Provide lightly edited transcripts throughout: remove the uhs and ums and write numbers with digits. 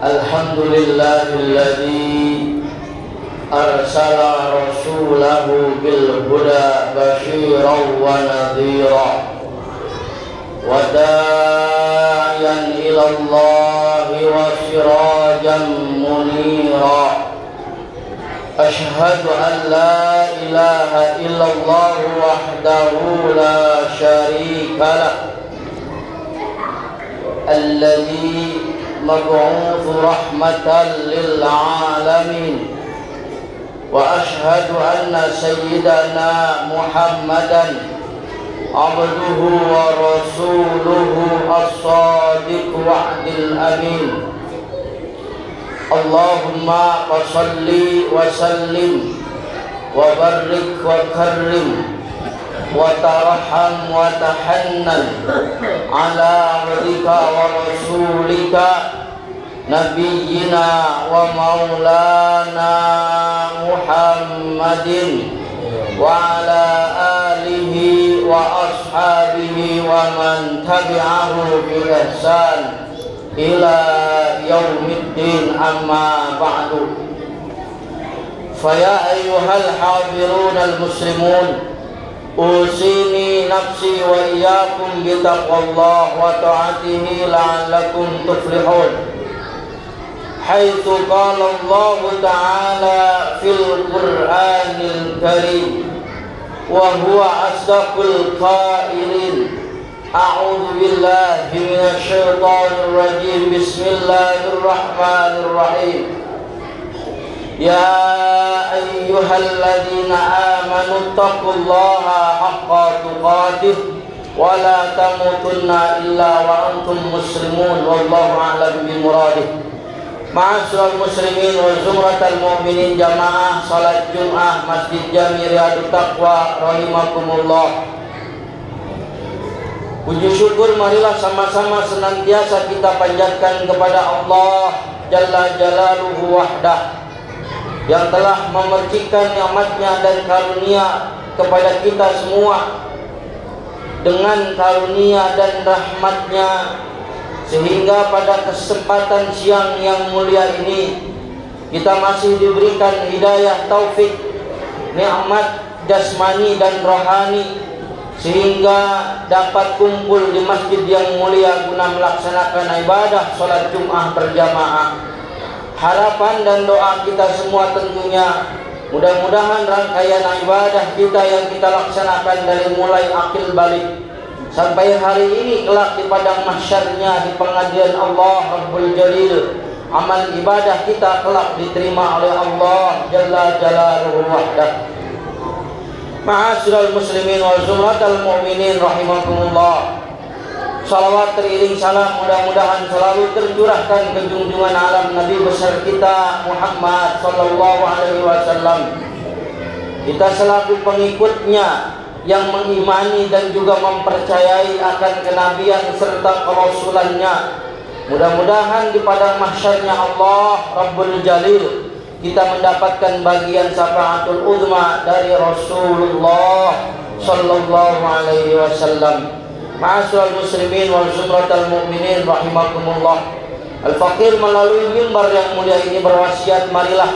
Alhamdulillahilladzi arsala rasulahu bil huda basyiran wa nadhira wa da'iyan ila Allahi wa sirajan munira. Ashhadu an la ilaha illallah wahdahu la syarika lah alladzi مبعوث رحمة للعالمين وأشهد أن سيدنا محمدا عبده ورسوله الصادق وعد الأمين. اللهم صل وسلم وبارك وكرم وترحم وتحنن على عبدك ورسولك نبينا ومولانا محمد وعلى آله وأصحابه ومن تبعه بإحسان إلى يوم الدين. أما بعد فيا أيها الحاضرون المسلمون أوصيني نفسي وإياكم بتقوى الله وطاعته لعلكم تفلحون، حيث قال الله تعالى في القرآن الكريم وهو أصدق القائلين: أعوذ بالله من الشيطان الرجيم، بسم الله الرحمن الرحيم. يا أيها الذين آمنوا اتقوا الله حق تقاته ولا تموتن إلا وأنتم مسلمون والله أعلم بمراده. Ma'asyiral muslimin wa zumratal mu'minin jamaah salat Jumat Masjid Jami Riyadut Taqwa rahimakumullah. Puji syukur marilah sama-sama senantiasa kita panjatkan kepada Allah Jalla Jalaluhu wahdah, yang telah memercikan nikmat-Nya dan karunia kepada kita semua dengan karunia dan rahmat-Nya, sehingga pada kesempatan siang yang mulia ini kita masih diberikan hidayah taufik, nikmat jasmani dan rohani, sehingga dapat kumpul di masjid yang mulia guna melaksanakan ibadah sholat Jum'ah berjamaah. Harapan dan doa kita semua tentunya mudah-mudahan rangkaian ibadah kita yang kita laksanakan dari mulai akil balik sampai hari ini kelak di padang mahsyarnya di pengadilan Allah Rabbul Jalil, amal ibadah kita kelak diterima oleh Allah Jalla Jalaluhu wahdah. Ma'asyiral muslimin wal zumratal mu'minin rahimakumullah. Salawat teriring salam mudah-mudahan selalu tercurahkan ke junjungan alam Nabi besar kita Muhammad sallallahu alaihi wasallam. Kita selaku pengikutnya yang mengimani dan juga mempercayai akan kenabian serta kerasulannya, mudah-mudahan di padang mahsyarnya Allah Rabbul Jalil kita mendapatkan bagian syafaatul uzma dari Rasulullah sallallahu alaihi wasallam. Ma'asyiral muslimin wal zumratal mu'minin rahimakumullah. Al-Faqir melalui mimbar yang mulia ini berwasiat, marilah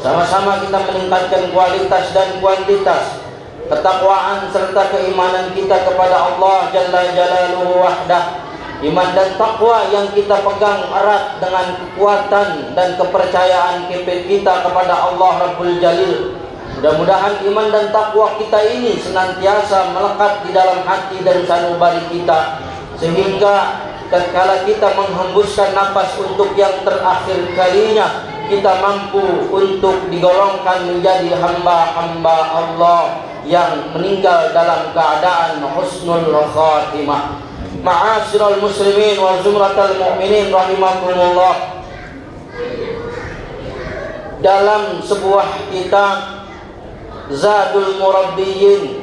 sama-sama kita meningkatkan kualitas dan kuantitas ketakwaan serta keimanan kita kepada Allah Jalla Jalaluhu wahdah. Iman dan takwa yang kita pegang erat dengan kekuatan dan kepercayaan kita kepada Allah Rabbul Jalil. Mudah-mudahan iman dan takwa kita ini senantiasa melekat di dalam hati dan sanubari kita, sehingga tatkala kita menghembuskan nafas untuk yang terakhir kalinya, kita mampu untuk digolongkan menjadi hamba-hamba Allah yang meninggal dalam keadaan husnul khatimah. Ma'asyiral muslimin wa zumratal mu'minin rahimakumullah. Dalam sebuah kitab Zadul Murabbiyin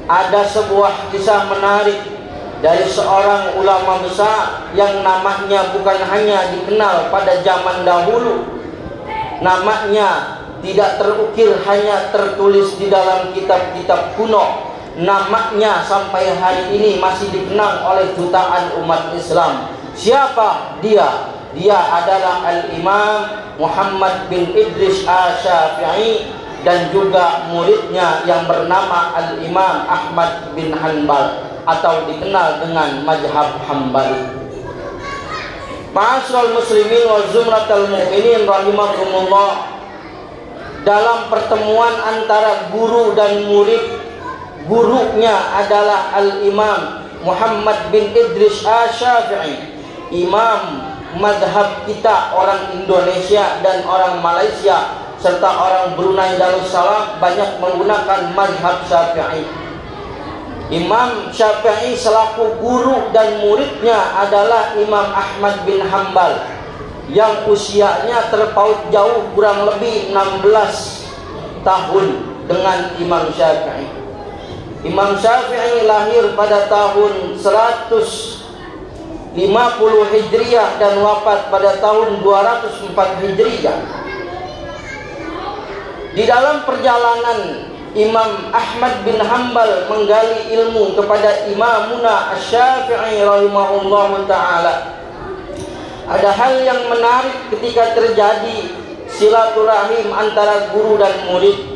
ada sebuah kisah menarik dari seorang ulama besar yang namanya bukan hanya dikenal pada zaman dahulu, namanya tidak terukir, hanya tertulis di dalam kitab-kitab kuno. Namanya sampai hari ini masih dikenang oleh jutaan umat Islam. Siapa dia? Dia adalah Al-Imam Muhammad bin Idris Asy-Syafi'i dan juga muridnya yang bernama Al-Imam Ahmad bin Hanbal atau dikenal dengan mazhab Hambali. Ma'asyiral muslimin wal zumratal mu'minin rahimakumullah. Dalam pertemuan antara guru dan murid, gurunya adalah Al-Imam Muhammad bin Idris Asy-Syafi'i, imam mazhab kita orang Indonesia dan orang Malaysia serta orang Brunei Darussalam banyak menggunakan mazhab Syafi'i. Imam Syafi'i selaku guru dan muridnya adalah Imam Ahmad bin Hanbal yang usianya terpaut jauh, kurang lebih 16 tahun dengan Imam Syafi'i. Imam Syafi'i lahir pada tahun 150 Hijriah dan wafat pada tahun 204 Hijriah. Di dalam perjalanan Imam Ahmad bin Hanbal menggali ilmu kepada Imamuna Asy-Syafi'i rahimahullahu ta'ala, ada hal yang menarik ketika terjadi silaturahim antara guru dan murid.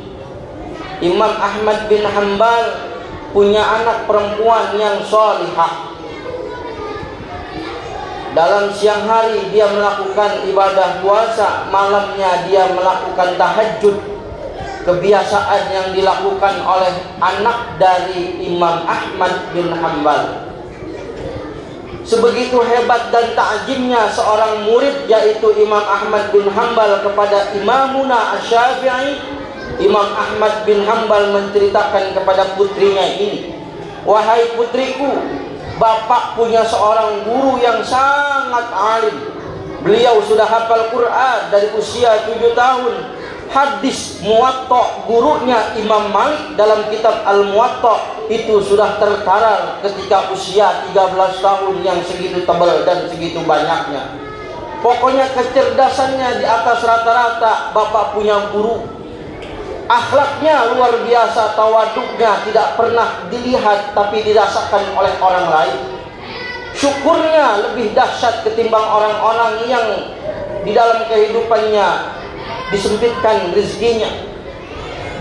Imam Ahmad bin Hanbal punya anak perempuan yang shalihah. Dalam siang hari dia melakukan ibadah puasa, malamnya dia melakukan tahajud. Kebiasaan yang dilakukan oleh anak dari Imam Ahmad bin Hanbal. Sebegitu hebat dan ta'zimnya seorang murid yaitu Imam Ahmad bin Hanbal kepada Imamuna Asy-Syafi'i, Imam Ahmad bin Hanbal menceritakan kepada putrinya ini, "Wahai putriku, bapak punya seorang guru yang sangat alim. Beliau sudah hafal Quran dari usia 7 tahun. Hadis Muwatta gurunya Imam Malik dalam kitab Al-Muwatta itu sudah terkarar ketika usia 13 tahun yang segitu tebal dan segitu banyaknya. Pokoknya kecerdasannya di atas rata-rata. Bapak punya guru. Akhlaknya luar biasa, tawaduknya tidak pernah dilihat tapi dirasakan oleh orang lain. Syukurnya lebih dahsyat ketimbang orang-orang yang di dalam kehidupannya disempitkan rezekinya,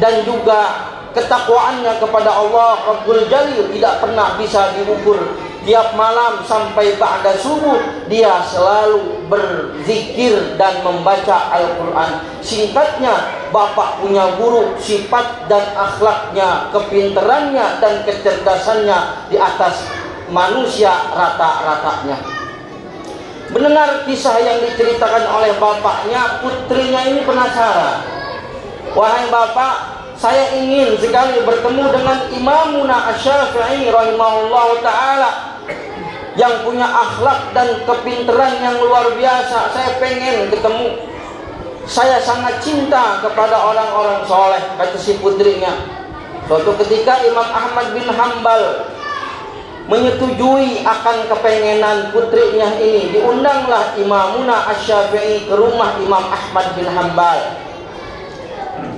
dan juga ketakwaannya kepada Allah Rabbul Jalil tidak pernah bisa diukur. Tiap malam sampai ba'da subuh dia selalu berzikir dan membaca Al-Quran. Singkatnya, bapak punya guru, sifat dan akhlaknya, kepinterannya dan kecerdasannya di atas manusia rata-ratanya. Mendengar kisah yang diceritakan oleh bapaknya, putrinya ini penasaran. "Wahai bapak, saya ingin sekali bertemu dengan Imamuna Asy-Syafi'i rahimahullahu ta'ala yang punya akhlak dan kepinteran yang luar biasa. Saya pengen ketemu. Saya sangat cinta kepada orang-orang soleh," kata si putrinya. Suatu ketika Imam Ahmad bin Hanbal menyetujui akan kepengenan putrinya ini. Diundanglah Imamuna Asy-Syafi'i ke rumah Imam Ahmad bin Hanbal.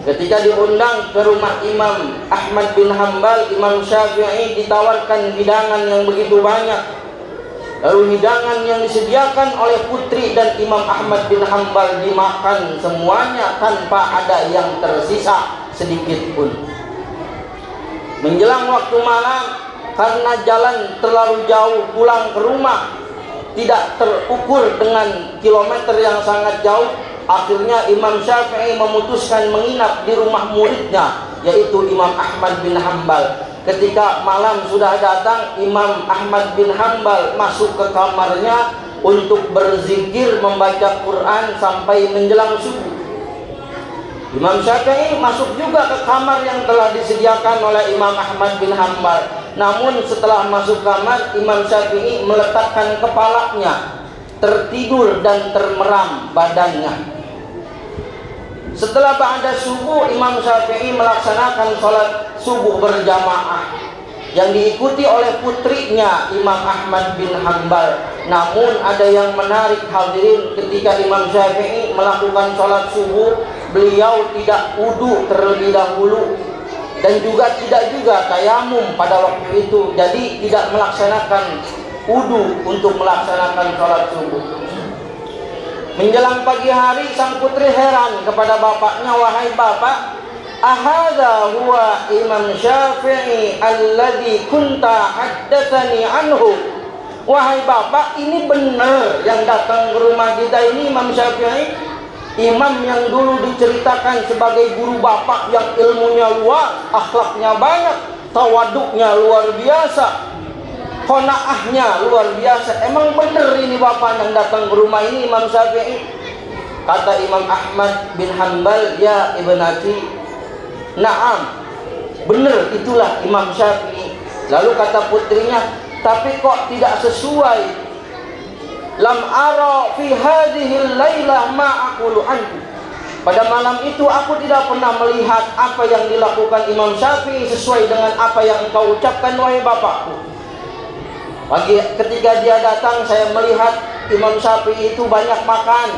Ketika diundang ke rumah Imam Ahmad bin Hanbal, Imam Syafi'i ditawarkan hidangan yang begitu banyak. Lalu hidangan yang disediakan oleh putri dan Imam Ahmad bin Hanbal dimakan semuanya tanpa ada yang tersisa sedikit pun. Menjelang waktu malam, karena jalan terlalu jauh pulang ke rumah, tidak terukur dengan kilometer yang sangat jauh, akhirnya Imam Syafi'i memutuskan menginap di rumah muridnya, yaitu Imam Ahmad bin Hanbal. Ketika malam sudah datang, Imam Ahmad bin Hanbal masuk ke kamarnya untuk berzikir membaca Quran sampai menjelang subuh. Imam Syafi'i masuk juga ke kamar yang telah disediakan oleh Imam Ahmad bin Hanbal. Namun setelah masuk kamar, Imam Syafi'i meletakkan kepalanya, tertidur dan termeram badannya. Setelah ba'da subuh, Imam Syafi'i melaksanakan sholat subuh berjamaah yang diikuti oleh putrinya Imam Ahmad bin Hanbal. Namun ada yang menarik hadirin, ketika Imam Syafi'i melakukan sholat subuh, beliau tidak wudu terlebih dahulu dan juga tidak tayamum pada waktu itu. Jadi tidak melaksanakan wudu untuk melaksanakan sholat subuh. Menjelang pagi hari, sang putri heran kepada bapaknya, "Wahai bapak, ahadha huwa Imam Syafi'i alladhi kunta haddatsani anhu?" Wahai bapak, ini benar yang datang ke rumah kita ini Imam Syafi'i, imam yang dulu diceritakan sebagai guru bapak yang ilmunya luas, akhlaknya banyak, tawaduknya luar biasa, qanaahnya luar biasa. Emang benar ini bapak yang datang ke rumah ini Imam Syafi'i? Kata Imam Ahmad bin Hanbal, "Ya ibnati, na'am, benar itulah Imam Syafi'i." Lalu kata putrinya, "Tapi kok tidak sesuai? Lam ara fi hadhil lailah ma aqulu anhu." Pada malam itu aku tidak pernah melihat apa yang dilakukan Imam Syafi'i sesuai dengan apa yang engkau ucapkan wahai bapakku. Ketika dia datang, saya melihat Imam Syafi'i itu banyak makan.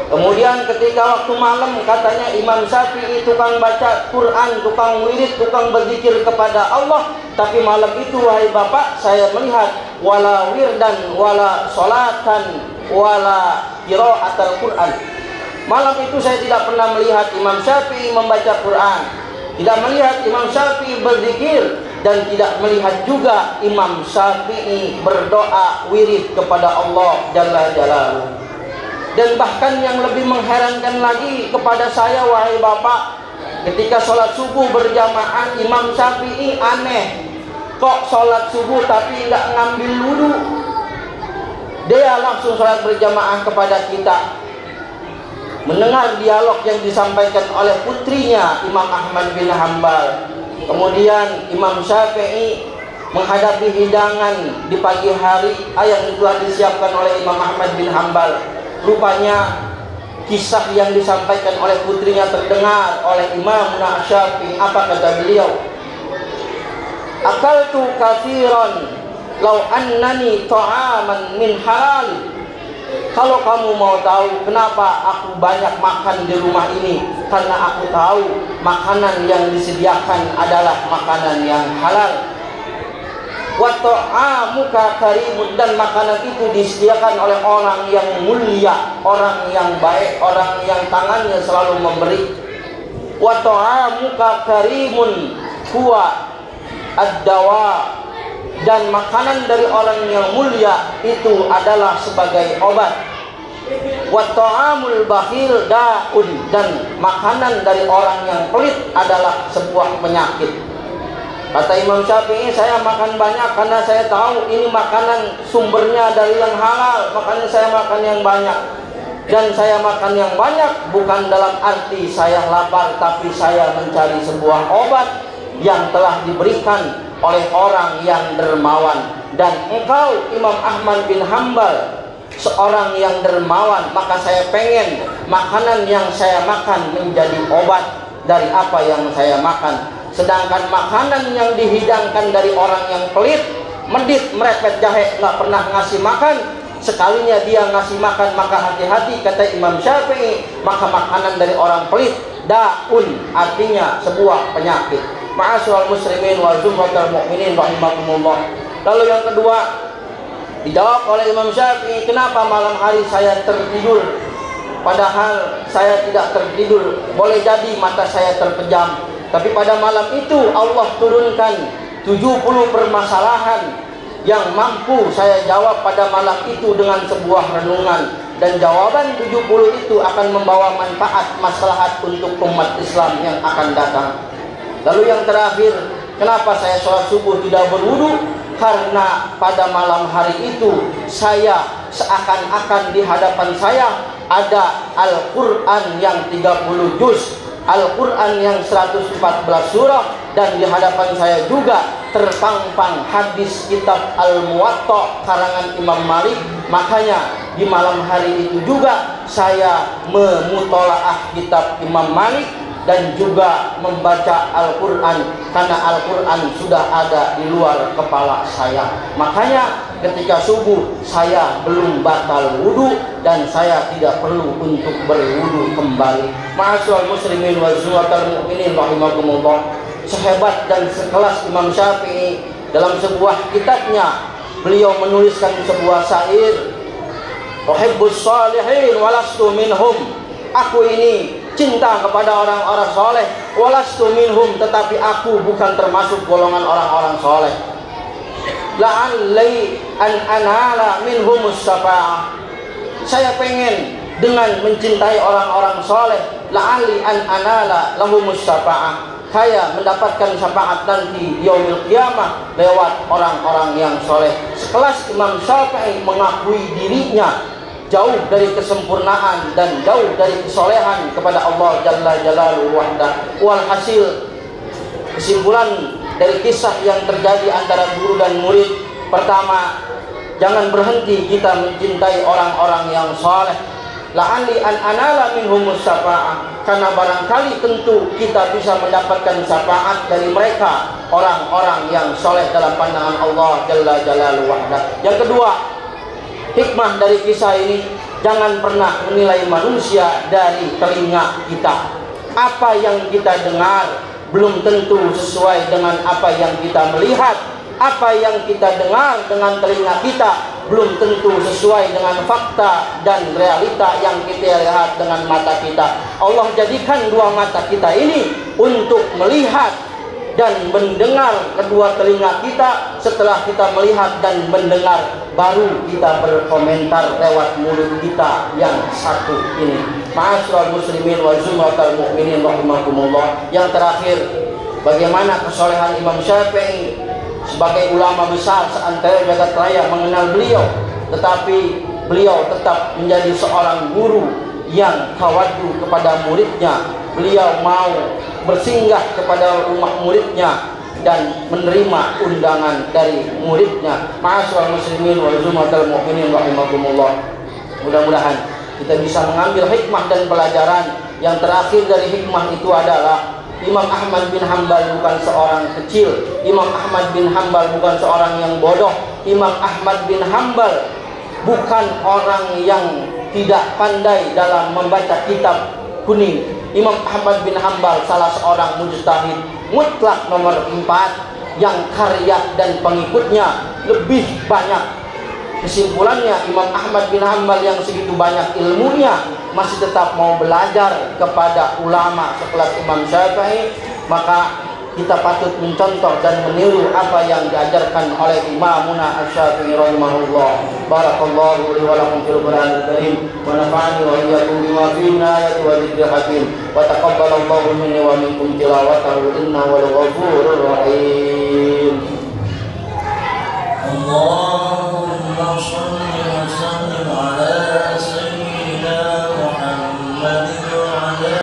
Kemudian ketika waktu malam, katanya Imam Syafi'i tukang baca Quran, tukang wirid, tukang berzikir kepada Allah. Tapi malam itu wahai bapak, saya melihat wala wirdan, wala solatan, wala qiraatul Quran. Malam itu saya tidak pernah melihat Imam Syafi'i membaca Quran, tidak melihat Imam Syafi'i berzikir, dan tidak melihat juga Imam Syafi'i berdoa wirid kepada Allah Jalla Jalaluhu. Dan bahkan yang lebih mengherankan lagi kepada saya wahai bapak, ketika sholat subuh berjamaah, Imam Syafi'i aneh, kok sholat subuh tapi nggak ngambil wudu. Dia langsung sholat berjamaah kepada kita. Mendengar dialog yang disampaikan oleh putrinya Imam Ahmad bin Hanbal. Kemudian Imam Syafi'i menghadapi hidangan di pagi hari yang telah disiapkan oleh Imam Ahmad bin Hanbal. Rupanya kisah yang disampaikan oleh putrinya terdengar oleh Imam Syafi'i. Apa kata beliau? "Akaltu katsiran law annani ta'aman min halal." Kalau kamu mau tahu kenapa aku banyak makan di rumah ini, karena aku tahu makanan yang disediakan adalah makanan yang halal. Wa ta'amuka karimun, dan makanan itu disediakan oleh orang yang mulia, orang yang baik, orang yang tangannya selalu memberi. Wa ta'amuka karimun huwa ad-dawa, dan makanan dari orang yang mulia itu adalah sebagai obat. Wa ta'amul bakhil da'un, dan makanan dari orang yang pelit adalah sebuah penyakit. Kata Imam Syafi'i, saya makan banyak karena saya tahu ini makanan sumbernya dari yang halal, makanya saya makan yang banyak. Dan saya makan yang banyak bukan dalam arti saya lapar, tapi saya mencari sebuah obat yang telah diberikan oleh orang yang dermawan. Dan engkau Imam Ahmad bin Hanbal seorang yang dermawan, maka saya pengen makanan yang saya makan menjadi obat dari apa yang saya makan. Sedangkan makanan yang dihidangkan dari orang yang pelit, medit, merepet, jahe, nggak pernah ngasih makan, sekalinya dia ngasih makan, maka hati-hati, kata Imam Syafi'i, maka makanan dari orang pelit, da'un, artinya sebuah penyakit. Ma'asyiral muslimin wal jumlatul mu'minin rahimakumullah. Lalu yang kedua, dijawab oleh Imam Syafi'i, kenapa malam hari saya tertidur? Padahal saya tidak tertidur, boleh jadi mata saya terpejam, Tapi pada malam itu Allah turunkan 70 permasalahan yang mampu saya jawab pada malam itu dengan sebuah renungan. Dan jawaban 70 itu akan membawa manfaat maslahat untuk umat Islam yang akan datang. Lalu yang terakhir, kenapa saya sholat subuh tidak berwudu? Karena pada malam hari itu saya seakan-akan di hadapan saya ada Al-Quran yang 30 juz, Al-Quran yang 114 surah, dan di hadapan saya juga terpampang hadis kitab Al-Muwatta karangan Imam Malik. Makanya di malam hari itu juga saya memutolaah kitab Imam Malik dan juga membaca Al-Quran, karena Al-Quran sudah ada di luar kepala saya. Makanya ketika subuh saya belum batal wudu dan saya tidak perlu untuk berwudu kembali. Ma'asyiral muslimin wal mu'minin rahimakumullah. Sehebat dan sekelas Imam Syafi'i, dalam sebuah kitabnya beliau menuliskan sebuah syair, uhibbus shalihin walastu minhum. Aku ini cinta kepada orang-orang soleh, walastu minhum, tetapi aku bukan termasuk golongan orang-orang soleh. La'alli an anala minhumus syafa'ah. Saya pengen dengan mencintai orang-orang soleh, la'alli an anala lahumus syafa'ah, saya mendapatkan syafaat nanti yaumil qiyamah lewat orang-orang yang soleh. Sekelas Imam Syafi'i mengakui dirinya jauh dari kesempurnaan dan jauh dari kesolehan kepada Allah Jalla Jalaluhu wahdah. Walhasil, kesimpulan dari kisah yang terjadi antara guru dan murid, pertama, jangan berhenti kita mencintai orang-orang yang soleh. La'alli an anala minhumus syafa'ah, karena barangkali tentu kita bisa mendapatkan syafaat dari mereka, orang-orang yang soleh dalam pandangan Allah Jalla Jalaluhu wahdah. Yang kedua, hikmah dari kisah ini, jangan pernah menilai manusia dari telinga kita. Apa yang kita dengar belum tentu sesuai dengan apa yang kita melihat. Apa yang kita dengar dengan telinga kita belum tentu sesuai dengan fakta dan realita yang kita lihat dengan mata kita. Allah jadikan dua mata kita ini untuk melihat dan mendengar. Kedua telinga kita, setelah kita melihat dan mendengar, baru kita berkomentar lewat mulut kita yang satu ini. Ma'asyiral muslimin wal mu'minin rahimakumullah. Yang terakhir, bagaimana kesolehan Imam Syafi'i sebagai ulama besar seantero jagat raya mengenal beliau, tetapi beliau tetap menjadi seorang guru yang tawadhu kepada muridnya. Beliau mau bersinggah kepada rumah muridnya dan menerima undangan dari muridnya. Ma'asyiral muslimin wal mu'minin rahimakumullah. Mudah-mudahan kita bisa mengambil hikmah dan pelajaran. Yang terakhir dari hikmah itu adalah Imam Ahmad bin Hanbal bukan seorang kecil. Imam Ahmad bin Hanbal bukan seorang yang bodoh. Imam Ahmad bin Hanbal bukan orang yang tidak pandai dalam membaca kitab kuning. Imam Ahmad bin Hanbal salah seorang mujtahid mutlak nomor 4 yang karya dan pengikutnya lebih banyak. Kesimpulannya, Imam Ahmad bin Hanbal yang segitu banyak ilmunya masih tetap mau belajar kepada ulama sekelas Imam Syafi'i. Maka kita patut mencontoh dan meniru apa yang diajarkan oleh Imamuna Asy-Syafi'i rahimahullah. Barakallahu li wa lakum fil Qur'anil Karim wa nafa'ani wa iyyakum bima fihi ayati wa dzikril hakim wa taqabbalallahu minni wa minkum tilawatahu innahu wal ghafurur rahim. Allahumma shalli